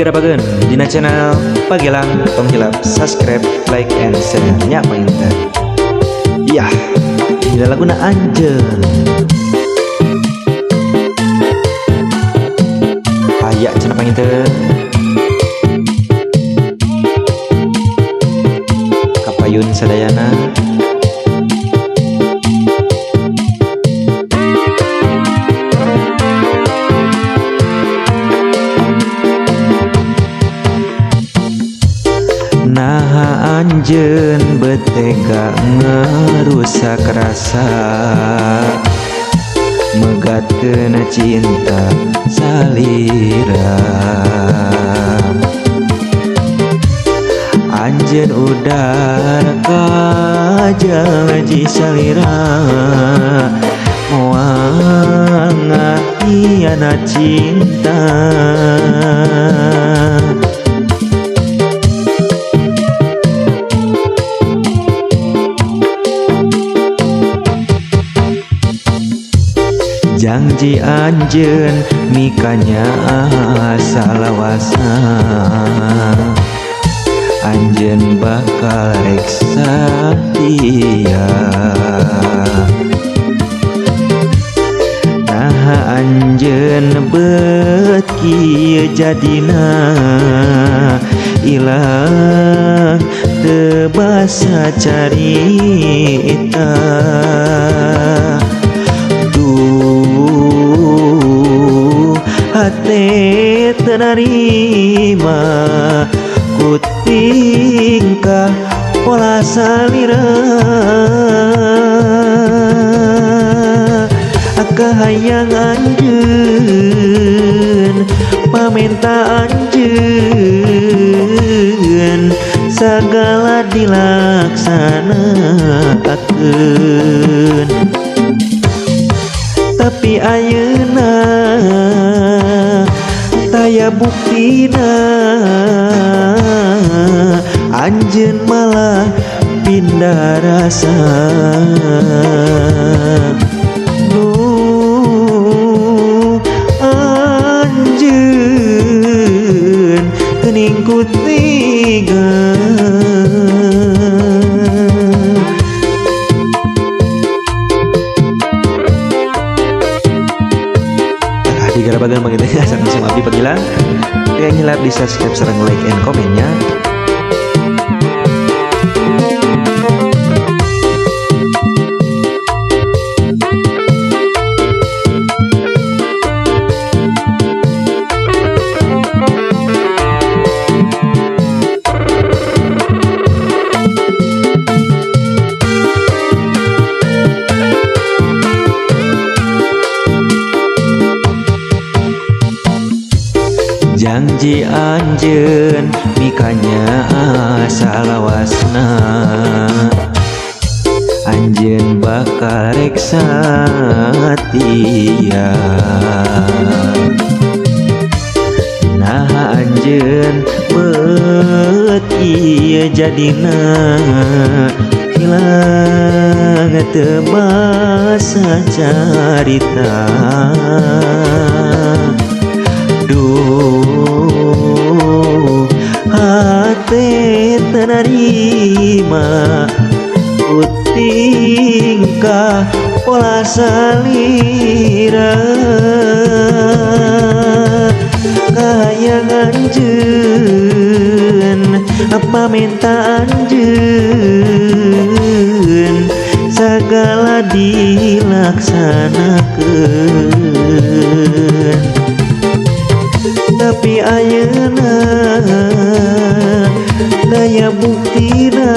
digarapakeun dina channel Pagelang tong hilap subscribe, like, and share nya painter. Yah, ini laguna Anjeun. Aya cenah painter. Kapayun sadayana. Naha anjeun betega ngerusak rasa, megatkeun cinta salira. Anjeun udar kajanji salira, moal ngahianat cinta. Janji anjeun mikanya salawasa, anjeun bakal reksa dia. Nah anjeun beut kieu jadina, ilang teu basa carita. Hate tenarima ku tingkah pola salira, kahayang anjeun pamenta anjeun sagala dilaksanakeun. Tapi ayeuna taya buktina, anjeun malah pindah rasa. Anjeun geuning ku tiga. Digarapakeun begitu ya, sama abdi Pagelang. Kayak hilap di subscribe serang like and komennya. Janji anjeun mikanya salawasna, anjeun bakal reksa tia. Nah anjeun beut ieu jadina, ilang teu basa carita. Hate tenarima ku tingkah pola salira, kahayang anjeun pamenta anjeun sagala dilaksanakeun. Tapi ayeuna daya buktina,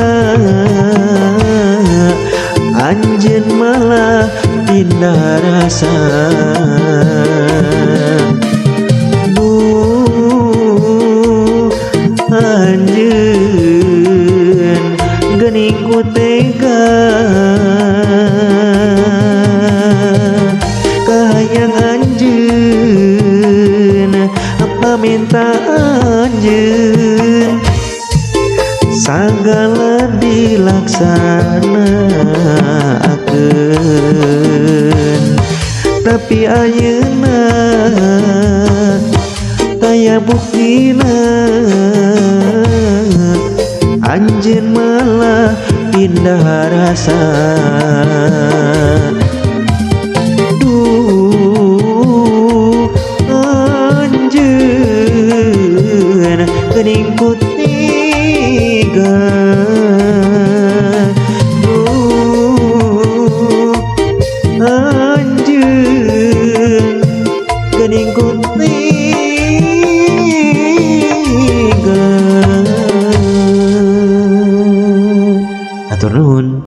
anjeun malah pindah rasa. Anjeun geuning ku tega, kahayang anjeun pamenta anjeun sagala dilaksanakeun. Tapi ayeuna taya buktina, rasa. Duh anjeun geuning kutiga. Duh anjeun geuning kutiga. Atur nuhun.